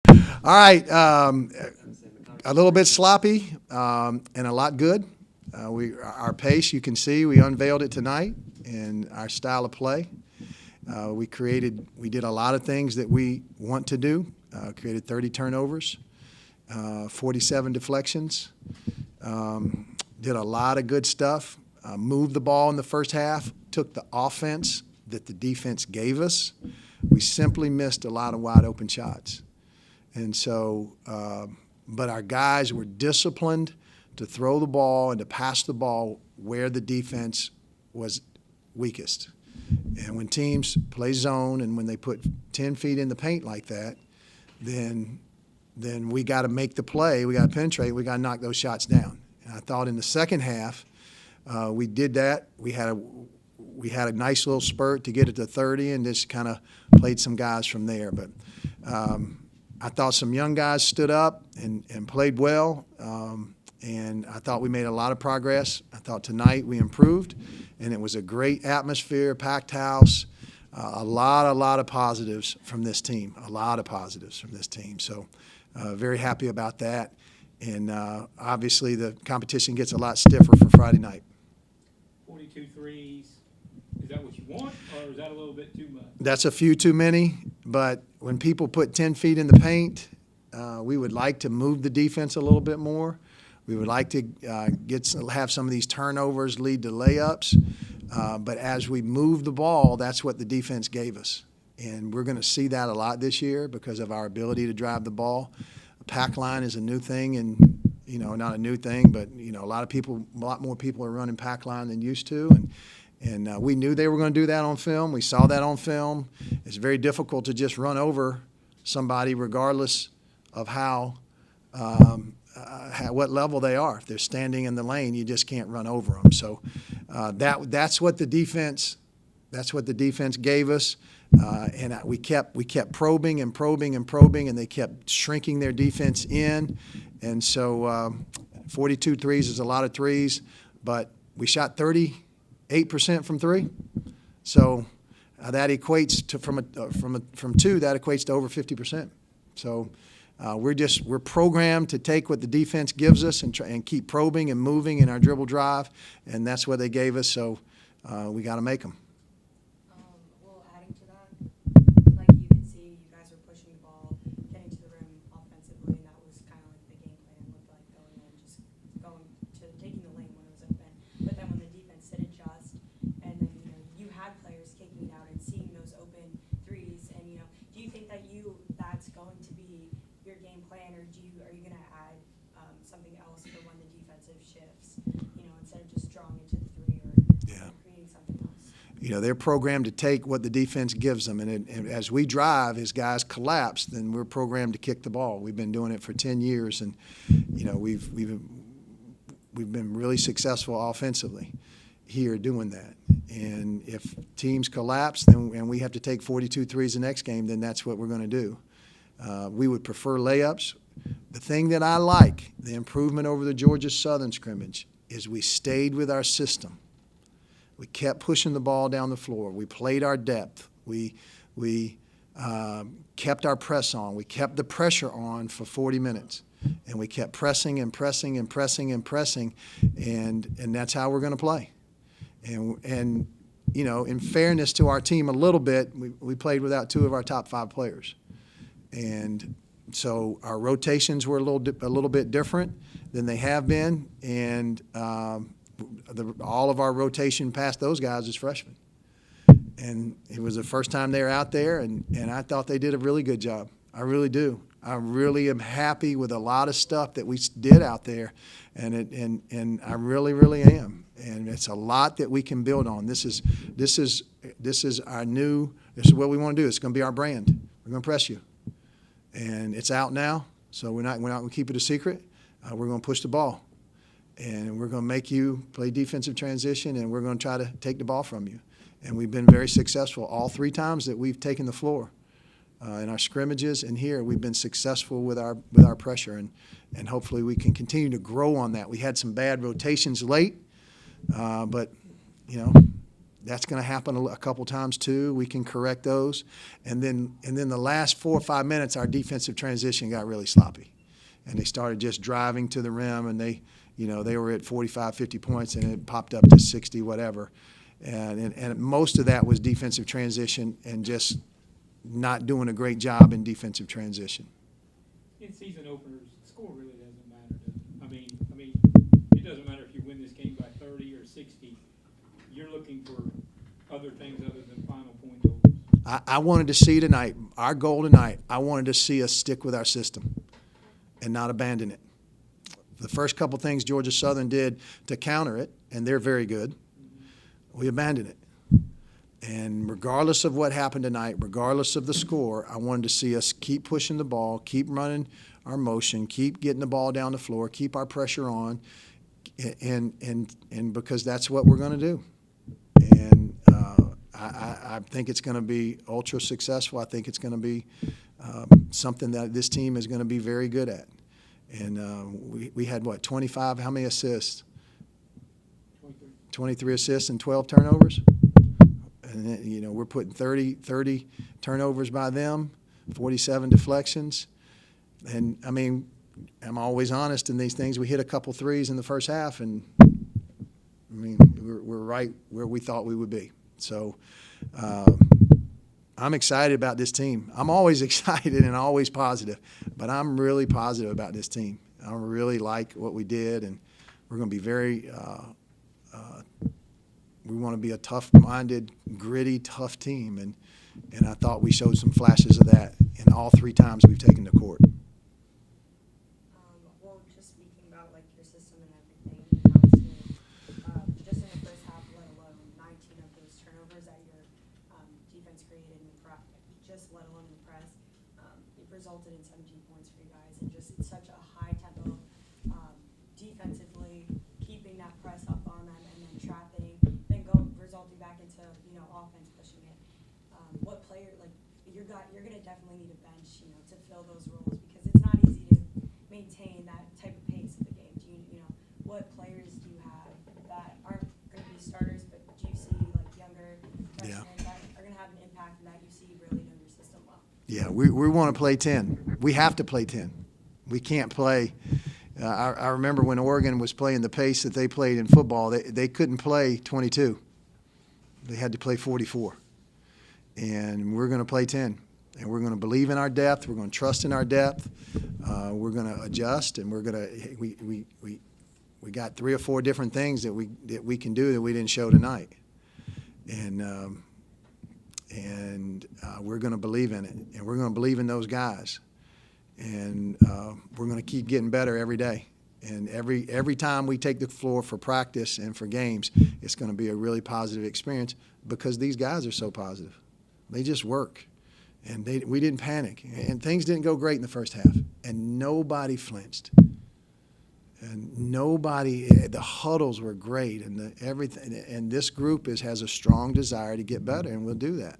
All right, a little bit sloppy and a lot good. Our pace, you can see, we unveiled it tonight, and our style of play. We did a lot of things that we want to do. Created 30 turnovers, 47 deflections. Did a lot of good stuff. Moved the ball in the first half. Took the offense that the defense gave us. We simply missed a lot of wide open shots. And so, but our guys were disciplined to throw the ball and to pass the ball where the defense was weakest. And when teams play zone and when they put 10 feet in the paint like that, then we got to make the play. We got to penetrate. We got to knock those shots down. And I thought in the second half we did that. We had a nice little spurt to get it to 30 and just kind of played some guys from there. But I thought some young guys stood up and played well, and I thought we made a lot of progress. I thought tonight we improved, and it was a great atmosphere, packed house, a lot of positives from this team, So very happy about that, and obviously the competition gets a lot stiffer for Friday night. 42 threes. Is that what you want, or is that a little bit too much? That's a few too many, but when people put 10 feet in the paint, we would like to move the defense a little bit more. We would like to have some of these turnovers lead to layups, but as we move the ball, that's what the defense gave us. And we're going to see that a lot this year because of our ability to drive the ball. Pack line is a new thing, and not a new thing, but a lot more people are running pack line than used to, and we knew they were going to do that on film. We saw that on film. It's very difficult to just run over somebody regardless of what level they are. If they're standing in the lane, you just can't run over them. So that's what the defense gave us, and we kept probing, and they kept shrinking their defense in, and so 42 threes is a lot of threes, but we shot 38% from three, so that equates to from two. That equates to over 50%. So we're programmed to take what the defense gives us and keep probing and moving in our dribble drive, and that's what they gave us. So we got to make them. Well, adding to that, like you can see, you guys are pushing the ball, getting to the rim offensively, and that was kind of like the game plan looked like going in, just going to taking the lane when it was open. But then when the defense did adjust, and then you had players kicking it out and seeing those open threes, and do you think that that's going to be your game plan, or are you going to add something else for when the defensive shifts, instead of just drawing into the three or creating something else? They're programmed to take what the defense gives them, and as we drive, as guys collapse, then we're programmed to kick the ball. We've been doing it for 10 years, and we've been really successful offensively here doing that. And if teams collapse, and we have to take 42 threes the next game, then that's what we're going to do. We would prefer layups. The thing that I like, the improvement over the Georgia Southern scrimmage, is we stayed with our system. We kept pushing the ball down the floor. We played our depth. We kept our press on. We kept the pressure on for 40 minutes. And we kept pressing and pressing and pressing and pressing, and that's how we're going to play. And in fairness to our team a little bit, we played without two of our top 5 players. And so our rotations were a little bit different than they have been, and all of our rotation past those guys is freshmen. And it was the first time they were out there, and I thought they did a really good job. I really do. I really am happy with a lot of stuff that we did out there, and I really, really am. And it's a lot that we can build on. This is our new. This is what we want to do. It's going to be our brand. We're going to press you, and it's out now. So we're not going to keep it a secret. We're going to push the ball, and we're going to make you play defensive transition, and we're going to try to take the ball from you. And we've been very successful all 3 times that we've taken the floor. In our scrimmages and here, we've been successful with our pressure, and hopefully we can continue to grow on that. We had some bad rotations late, but That's going to happen a couple times too. We can correct those. And then the last 4 or 5 minutes, our defensive transition got really sloppy. And they started just driving to the rim, and they were at 45, 50 points, and it popped up to 60, whatever. And most of that was defensive transition and just not doing a great job in defensive transition. In season openers, score really doesn't matter, does it? I mean, it doesn't matter if you win this game by 30 or 60. You're looking for other things other than final point totals. I wanted to see tonight, our goal tonight, I wanted to see us stick with our system and not abandon it. The first couple things Georgia Southern did to counter it, and they're very good, we abandoned it. And regardless of what happened tonight, regardless of the score, I wanted to see us keep pushing the ball, keep running our motion, keep getting the ball down the floor, keep our pressure on, and because that's what we're going to do. And I think it's going to be ultra successful. I think it's going to be something that this team is going to be very good at. And we had, 25, how many assists? 23 assists and 12 turnovers. And then, we're putting 30 turnovers by them, 47 deflections. And, I mean, I'm always honest in these things. We hit a couple threes in the first half, and, I mean, we're right where we thought we would be. So I'm excited about this team. I'm always excited and always positive, but I'm really positive about this team. I really like what we did, and we're going to be very we want to be a tough-minded, gritty, tough team, and I thought we showed some flashes of that in all 3 times we've taken the court. Well, just speaking about like your system and everything, and how it's doing, just in the first half, let alone 19 of those turnovers that your defense created in the press, just let alone in the press, it resulted in 17 points for you guys, and just such a high tempo defensively, keeping that press up on them, and then trapping, then resulting back into offense pushing it. What player, like you're going to definitely need a bench, to fill those roles, because it's not easy to maintain that type of pace of the game. Do you know what players do you have that aren't going to be starters, but do you see like younger freshmen that are going to have an impact and that you see really know your system well? Yeah, we want to play 10. We have to play 10. We can't play. I remember when Oregon was playing the pace that they played in football, they couldn't play 22. They had to play 44. And we're going to play 10. And we're going to believe in our depth. We're going to trust in our depth. We're going to adjust, and we're going to we got 3 or 4 different things that we can do that we didn't show tonight. And we're going to believe in it, and we're going to believe in those guys. And we're going to keep getting better every day. And every time we take the floor for practice and for games, it's going to be a really positive experience because these guys are so positive. They just work. And we didn't panic. And things didn't go great in the first half. And nobody flinched. And the huddles were great. And everything. And this group has a strong desire to get better, and we'll do that.